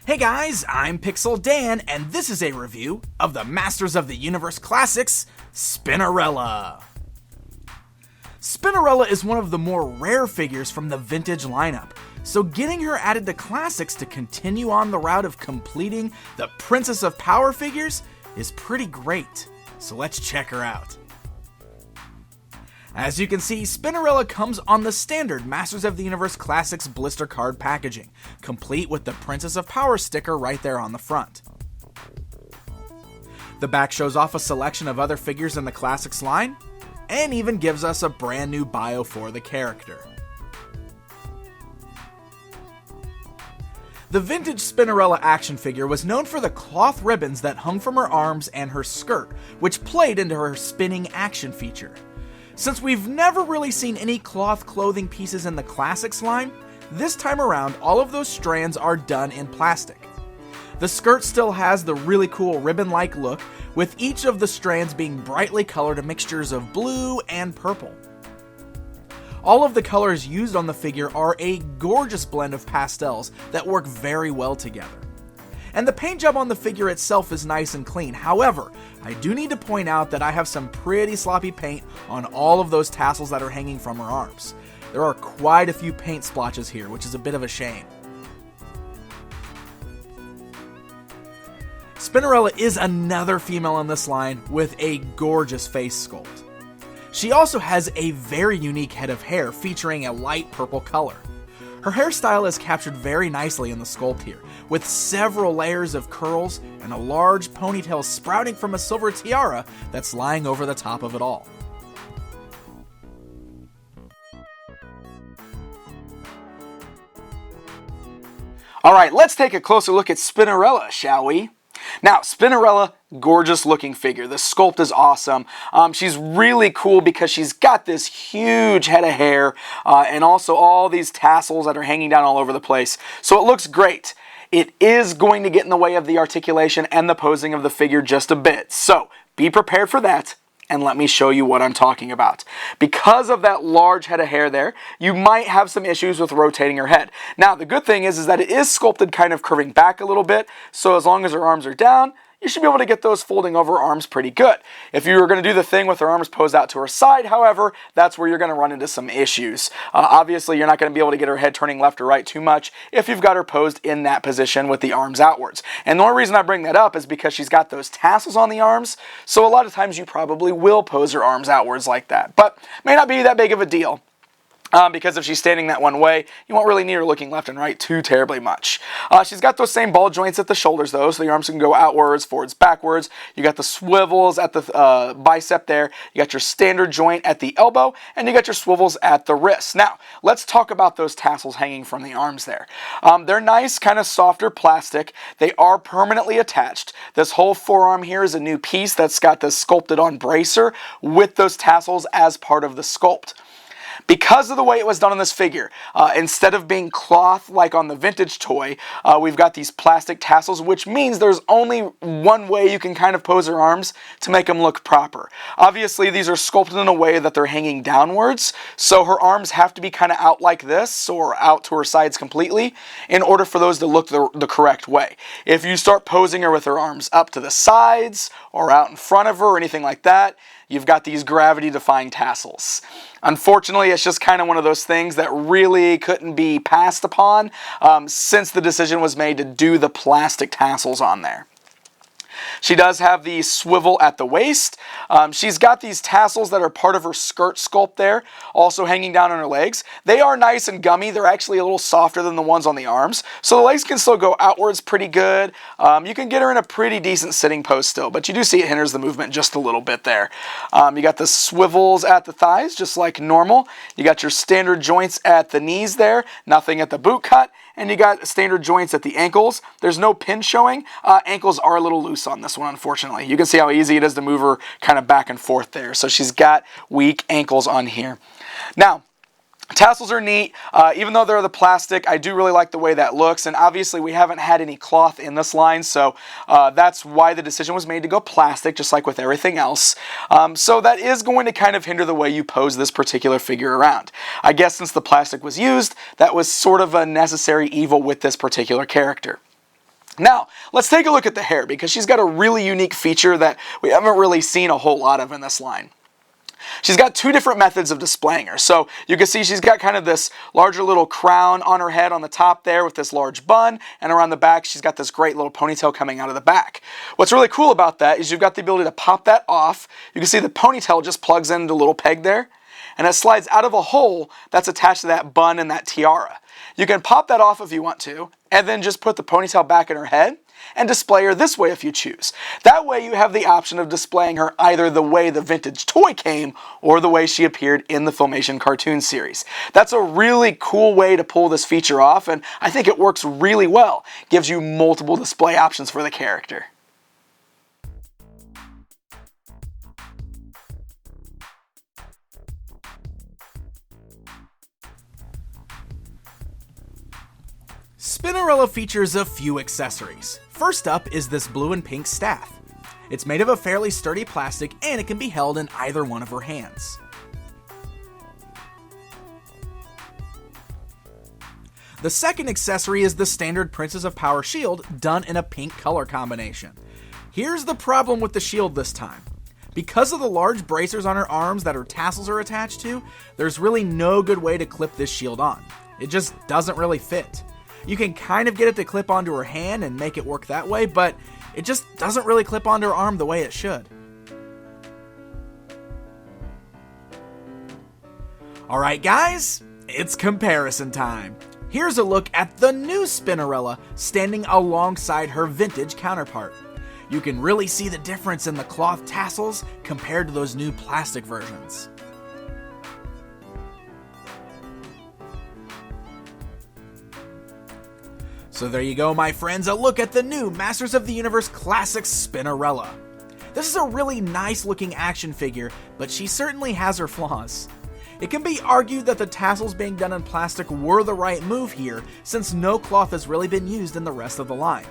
Hey guys, I'm Pixel Dan, and this is a review of the Masters of the Universe Classics Spinerella. Spinerella is one of the more rare figures from the vintage lineup, so getting her added to Classics to continue on the route of completing the Princess of Power figures is pretty great, so let's check her out. As you can see, Spinerella comes on the standard Masters of the Universe Classics blister card packaging, complete with the Princess of Power sticker right there on the front. The back shows off a selection of other figures in the Classics line, and even gives us a brand new bio for the character. The vintage Spinerella action figure was known for the cloth ribbons that hung from her arms and her skirt, which played into her spinning action feature. Since we've never really seen any cloth clothing pieces in the Classics line, this time around all of those strands are done in plastic. The skirt still has the really cool ribbon-like look, with each of the strands being brightly colored mixtures of blue and purple. All of the colors used on the figure are a gorgeous blend of pastels that work very well together. And the paint job on the figure itself is nice and clean. However, I do need to point out that I have some pretty sloppy paint on all of those tassels that are hanging from her arms. There are quite a few paint splotches here, which is a bit of a shame. Spinerella is another female in this line with a gorgeous face sculpt. She also has a very unique head of hair featuring a light purple color. Her hairstyle is captured very nicely in the sculpt here, with several layers of curls and a large ponytail sprouting from a silver tiara that's lying over the top of it all. Alright, let's take a closer look at Spinerella, shall we? Now, Spinerella, gorgeous looking figure. The sculpt is awesome. She's really cool because she's got this huge head of hair and also all these tassels that are hanging down all over the place. So it looks great. It is going to get in the way of the articulation and the posing of the figure just a bit. So be prepared for that. And let me show you what I'm talking about. Because of that large head of hair there, you might have some issues with rotating her head. Now, the good thing is that it is sculpted kind of curving back a little bit, so as long as her arms are down, you should be able to get those folding over arms pretty good. If you were going to do the thing with her arms posed out to her side, however, that's where you're going to run into some issues. Obviously, you're not going to be able to get her head turning left or right too much if you've got her posed in that position with the arms outwards. And the only reason I bring that up is because she's got those tassels on the arms, so a lot of times you probably will pose her arms outwards like that. But may not be that big of a deal. Because if she's standing that one way, you won't really need her looking left and right too terribly much. She's got those same ball joints at the shoulders though, so the arms can go outwards, forwards, backwards. You got the swivels at the bicep there. You got your standard joint at the elbow, and you got your swivels at the wrist. Now, let's talk about those tassels hanging from the arms there. They're nice, kind of softer plastic. They are permanently attached. This whole forearm here is a new piece that's got this sculpted on bracer with those tassels as part of the sculpt. Because of the way it was done on this figure, instead of being cloth like on the vintage toy, we've got these plastic tassels, which means there's only one way you can kind of pose her arms to make them look proper. Obviously, these are sculpted in a way that they're hanging downwards, so her arms have to be kind of out like this, or out to her sides completely, in order for those to look the correct way. If you start posing her with her arms up to the sides, or out in front of her, or anything like that, you've got these gravity-defying tassels. Unfortunately, it's just kind of one of those things that really couldn't be passed upon since the decision was made to do the plastic tassels on there. She does have the swivel at the waist. She's got these tassels that are part of her skirt sculpt there, also hanging down on her legs. They are nice and gummy. They're actually a little softer than the ones on the arms, so the legs can still go outwards pretty good. You can get her in a pretty decent sitting pose still, but you do see it hinders the movement just a little bit there. You got the swivels at the thighs, just like normal. You got your standard joints at the knees there, nothing at the boot cut, and you got standard joints at the ankles. There's no pin showing. Ankles are a little loose on this one, unfortunately. You can see how easy it is to move her kind of back and forth there. So she's got weak ankles on here. Now, tassels are neat. Even though they're the plastic, I do really like the way that looks, and obviously we haven't had any cloth in this line, so that's why the decision was made to go plastic, just like with everything else. So that is going to kind of hinder the way you pose this particular figure around. I guess since the plastic was used, that was sort of a necessary evil with this particular character. Now, let's take a look at the hair, because she's got a really unique feature that we haven't really seen a whole lot of in this line. She's got two different methods of displaying her. So you can see she's got kind of this larger little crown on her head on the top there with this large bun, and around the back she's got this great little ponytail coming out of the back. What's really cool about that is you've got the ability to pop that off. You can see the ponytail just plugs into a little peg there, and it slides out of a hole that's attached to that bun and that tiara. You can pop that off if you want to, and then just put the ponytail back in her head and display her this way if you choose. That way you have the option of displaying her either the way the vintage toy came or the way she appeared in the Filmation cartoon series. That's a really cool way to pull this feature off, and I think it works really well. Gives you multiple display options for the character. Spinerella features a few accessories. First up is this blue and pink staff. It's made of a fairly sturdy plastic, and it can be held in either one of her hands. The second accessory is the standard Princess of Power shield, done in a pink color combination. Here's the problem with the shield this time. Because of the large bracers on her arms that her tassels are attached to, there's really no good way to clip this shield on. It just doesn't really fit. You can kind of get it to clip onto her hand and make it work that way, but it just doesn't really clip onto her arm the way it should. Alright guys, it's comparison time. Here's a look at the new Spinerella standing alongside her vintage counterpart. You can really see the difference in the cloth tassels compared to those new plastic versions. So there you go, my friends, a look at the new Masters of the Universe Classics Spinerella. This is a really nice looking action figure, but she certainly has her flaws. It can be argued that the tassels being done in plastic were the right move here, since no cloth has really been used in the rest of the line.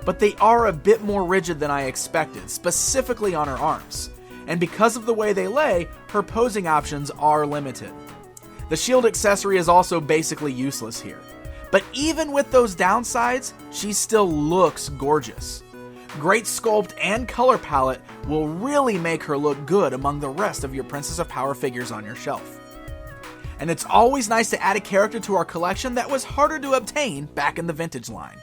But they are a bit more rigid than I expected, specifically on her arms. And because of the way they lay, her posing options are limited. The shield accessory is also basically useless here. But even with those downsides, she still looks gorgeous. Great sculpt and color palette will really make her look good among the rest of your Princess of Power figures on your shelf. And it's always nice to add a character to our collection that was harder to obtain back in the vintage line.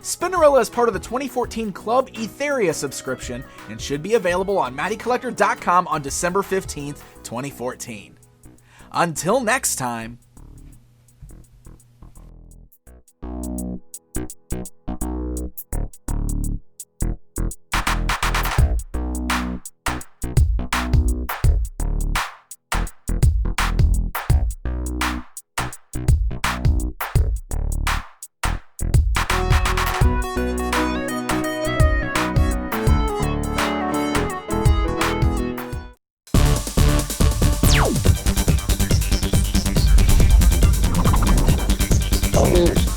Spinerella is part of the 2014 Club Etheria subscription and should be available on MattyCollector.com on December 15th, 2014. Until next time. Oh.